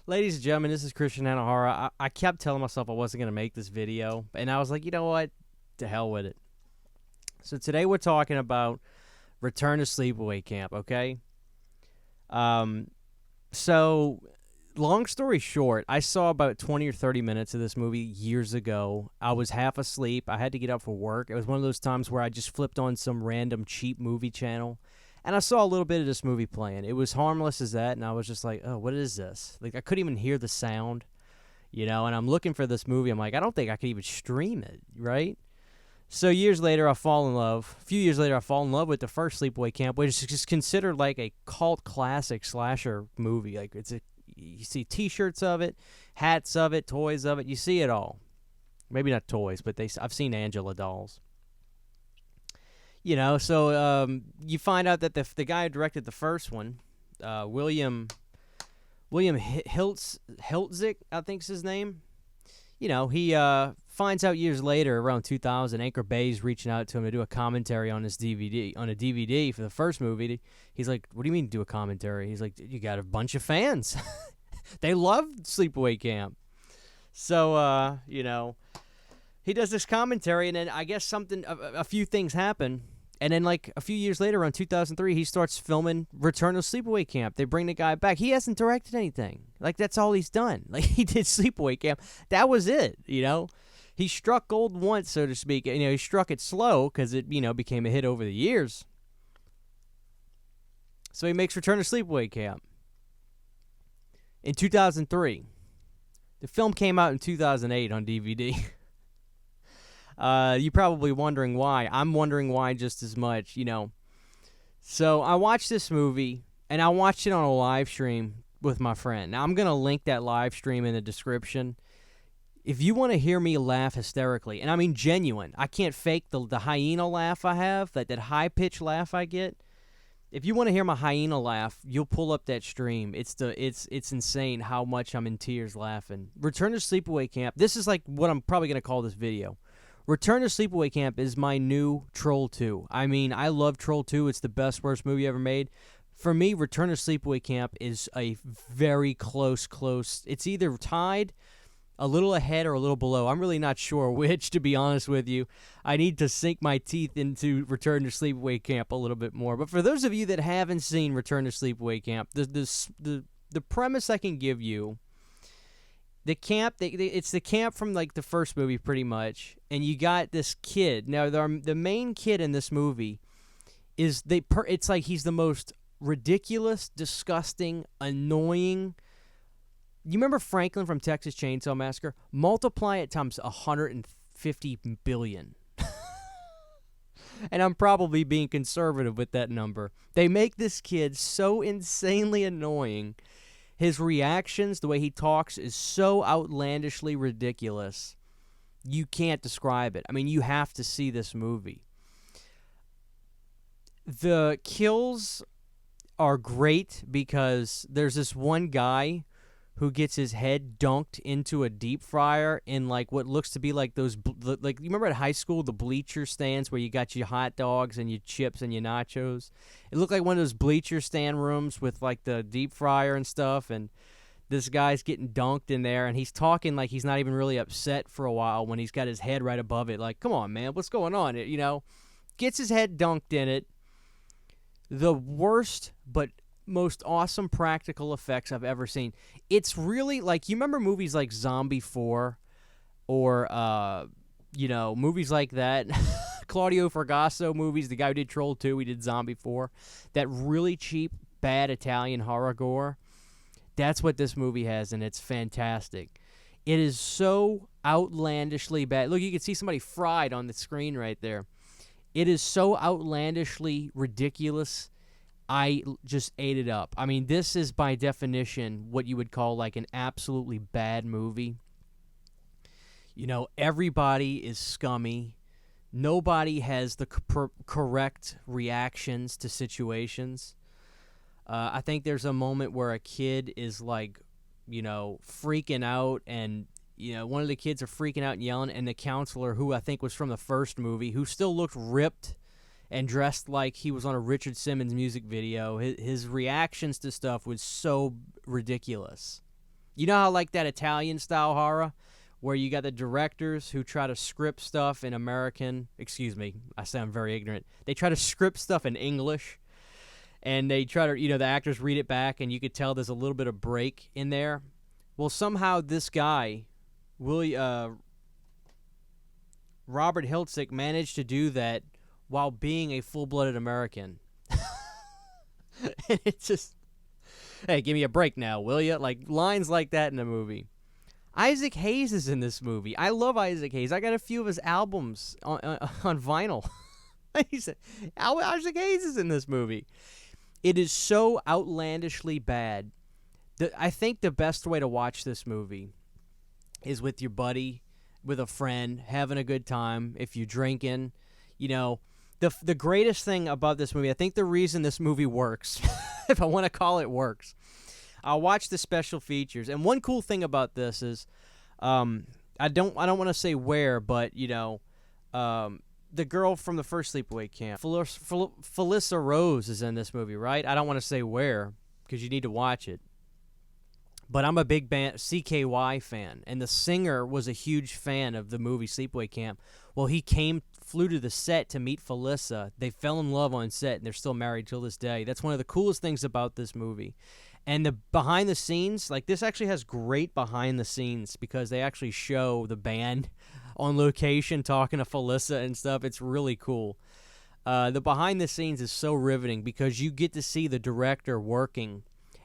Ladies and gentlemen, this is Christian Hanna. I kept telling myself I wasn't going to make this video, and I was like, you know what? To hell with it. So today we're talking about Return to Sleepaway Camp, okay? So long story short, I saw about 20 or 30 minutes of this movie years ago. I was half asleep. I had to get up for work. It was one of those times where I just flipped on some random cheap movie channel, and I saw a little bit of this movie playing. It was harmless as that, and I was just like, oh, what is this? Like, I couldn't even hear the sound, and I'm looking for this movie. I'm like, I don't think I could even stream it, right? So years later, I fall in love. A few years later, I fall in love with the first Sleepaway Camp, which is just considered like a cult classic slasher movie. Like, you see T-shirts of it, hats of it, toys of it. You see it all. Maybe not toys, but I've seen Angela dolls. So you find out that the guy who directed the first one, William Hiltzik, I think's his name. He finds out years later, around 2000, Anchor Bay's reaching out to him to do a commentary on a DVD for the first movie. He's like, what do you mean do a commentary? He's like, you got a bunch of fans. They love Sleepaway Camp. So, he does this commentary, and then I guess a few things happen. And then, like, a few years later, around 2003, he starts filming Return to Sleepaway Camp. They bring the guy back. He hasn't directed anything. Like, that's all he's done. Like, he did Sleepaway Camp. That was it, He struck gold once, so to speak. He struck it slow because it, became a hit over the years. So he makes Return to Sleepaway Camp in 2003. The film came out in 2008 on DVD. You're probably wondering why. I'm wondering why just as much, So I watched this movie, and I watched it on a live stream with my friend. Now, I'm going to link that live stream in the description. If you want to hear me laugh hysterically, and I mean genuine, I can't fake the hyena laugh I have, that high-pitched laugh I get. If you want to hear my hyena laugh, you'll pull up that stream. It's insane how much I'm in tears laughing. Return to Sleepaway Camp. This is like what I'm probably going to call this video. Return to Sleepaway Camp is my new Troll 2. I mean, I love Troll 2. It's the best, worst movie ever made. For me, Return to Sleepaway Camp is a very close. It's either tied, a little ahead, or a little below. I'm really not sure which, to be honest with you. I need to sink my teeth into Return to Sleepaway Camp a little bit more. But for those of you that haven't seen Return to Sleepaway Camp, the premise I can give you, the camp, it's the camp from like the first movie pretty much, and you got this kid. Now, the main kid in this movie it's like he's the most ridiculous, disgusting, annoying. You remember Franklin from Texas Chainsaw Massacre? Multiply it times 150 billion. And I'm probably being conservative with that number. They make this kid so insanely annoying. His reactions, the way he talks, is so outlandishly ridiculous. You can't describe it. I mean, you have to see this movie. The kills are great because there's this one guy who gets his head dunked into a deep fryer in like what looks to be like those, like, you remember at high school, the bleacher stands where you got your hot dogs and your chips and your nachos? It looked like one of those bleacher stand rooms with like the deep fryer and stuff, and this guy's getting dunked in there, and he's talking like he's not even really upset for a while when he's got his head right above it. Like, come on, man, what's going on? Gets his head dunked in it. The worst, but most awesome practical effects I've ever seen. It's really like, you remember movies like Zombie 4 or movies like that. Claudio Fragasso movies, the guy who did Troll 2, he did Zombie 4. That really cheap, bad Italian horror gore. That's what this movie has, and it's fantastic. It is so outlandishly bad. Look, you can see somebody fried on the screen right there. It is so outlandishly ridiculous. I just ate it up. I mean, this is by definition what you would call like an absolutely bad movie. Everybody is scummy. Nobody has the correct reactions to situations. I think there's a moment where a kid is like, freaking out, and one of the kids are freaking out and yelling, and the counselor, who I think was from the first movie, who still looked ripped and dressed like he was on a Richard Simmons music video, his reactions to stuff was so ridiculous. You know how like that Italian style horror where you got the directors who try to script stuff in American, excuse me, I sound very ignorant. They try to script stuff in English and they try to, the actors read it back and you could tell there's a little bit of break in there. Well, somehow this guy, Robert Hiltzik, managed to do that while being a full-blooded American. And it's just, hey, give me a break now, will you? Like, lines like that in the movie. Isaac Hayes is in this movie. I love Isaac Hayes. I got a few of his albums on vinyl. Isaac Hayes is in this movie. It is so outlandishly bad. I think the best way to watch this movie is with your buddy, with a friend, having a good time. If you're drinking, the greatest thing about this movie, I think the reason this movie works, if I want to call it works, I'll watch the special features. And one cool thing about this is, I don't want to say where, but the girl from the first Sleepaway Camp, Felissa Rose, is in this movie, right? I don't want to say where because you need to watch it. But I'm a big CKY fan, and the singer was a huge fan of the movie Sleepaway Camp. Well, he flew to the set to meet Felissa. They fell in love on set, and they're still married till this day. That's one of the coolest things about this movie. And the behind the scenes, like this actually has great behind the scenes because they actually show the band on location talking to Felissa and stuff. It's really cool. The behind the scenes is so riveting because you get to see the director working.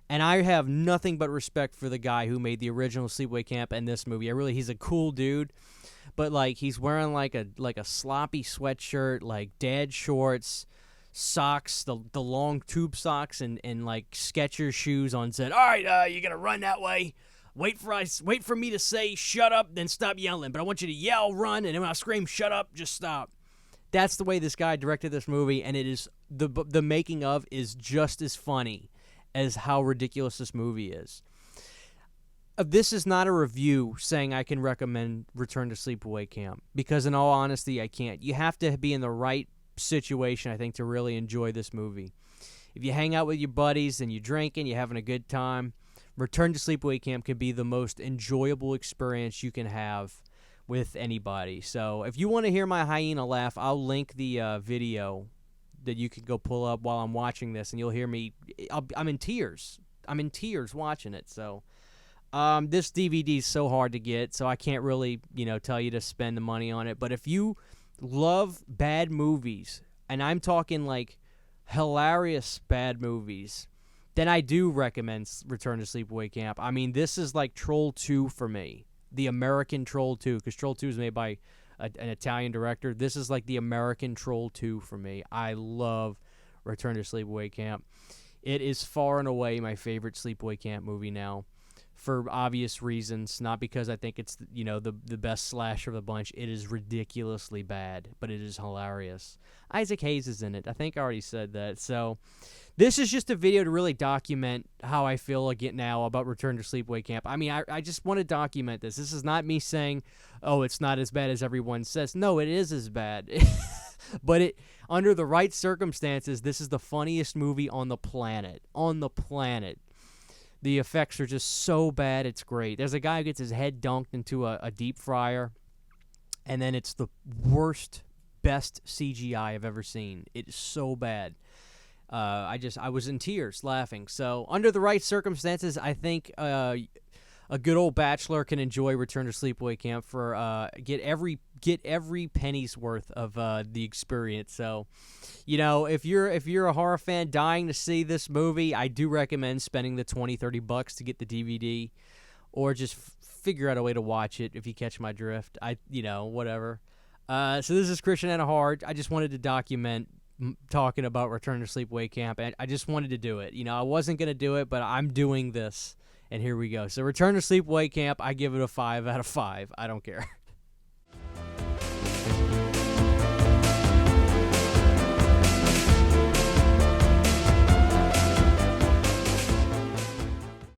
And I have nothing but respect for the guy who made the original Sleepaway Camp and this movie. He's a cool dude, but like he's wearing like a sloppy sweatshirt, like dad shorts, socks, the long tube socks, and like Skechers shoes on set. All right, you're gonna run that way. Wait for me to say shut up, then stop yelling. But I want you to yell, run, and then when I scream shut up, just stop. That's the way this guy directed this movie, and it is the making of is just as funny as how ridiculous this movie is. This is not a review saying I can recommend Return to Sleepaway Camp, because in all honesty, I can't. You have to be in the right situation, I think, to really enjoy this movie. If you hang out with your buddies and you're drinking, you're having a good time, Return to Sleepaway Camp can be the most enjoyable experience you can have with anybody. So if you want to hear my hyena laugh, I'll link the video that you can go pull up while I'm watching this, and you'll hear me. I'm in tears. I'm in tears watching it. So this DVD is so hard to get, so I can't really, tell you to spend the money on it. But if you love bad movies, and I'm talking like hilarious bad movies, then I do recommend Return to Sleepaway Camp. I mean, this is like Troll 2 for me, the American Troll 2, because Troll 2 is made by an Italian director. This is like the American Troll 2 for me. I love Return to Sleepaway Camp. It is far and away my favorite Sleepaway Camp movie now, for obvious reasons, not because I think it's the best slasher of the bunch. It is ridiculously bad, but it is hilarious. Isaac Hayes is in it. I think I already said that. So this is just a video to really document how I feel again now about Return to Sleepaway Camp. I mean, I just want to document this. This is not me saying, oh, it's not as bad as everyone says. No, it is as bad. But under the right circumstances, this is the funniest movie on the planet. On the planet. The effects are just so bad, it's great. There's a guy who gets his head dunked into a deep fryer, and then it's the worst, best CGI I've ever seen. It is so bad. I was in tears laughing. So under the right circumstances, I think a good old bachelor can enjoy Return to Sleepaway Camp for get every penny's worth of the experience. So, if you're a horror fan dying to see this movie, I do recommend spending the $20-$30 to get the DVD, or just figure out a way to watch it if you catch my drift. Whatever. So this is Christian and a Heart. I just wanted to document talking about Return to Sleepaway Camp, and I just wanted to do it. I wasn't going to do it, but I'm doing this, and here we go. So Return to Sleepaway Camp, I give it a 5 out of 5. I don't care.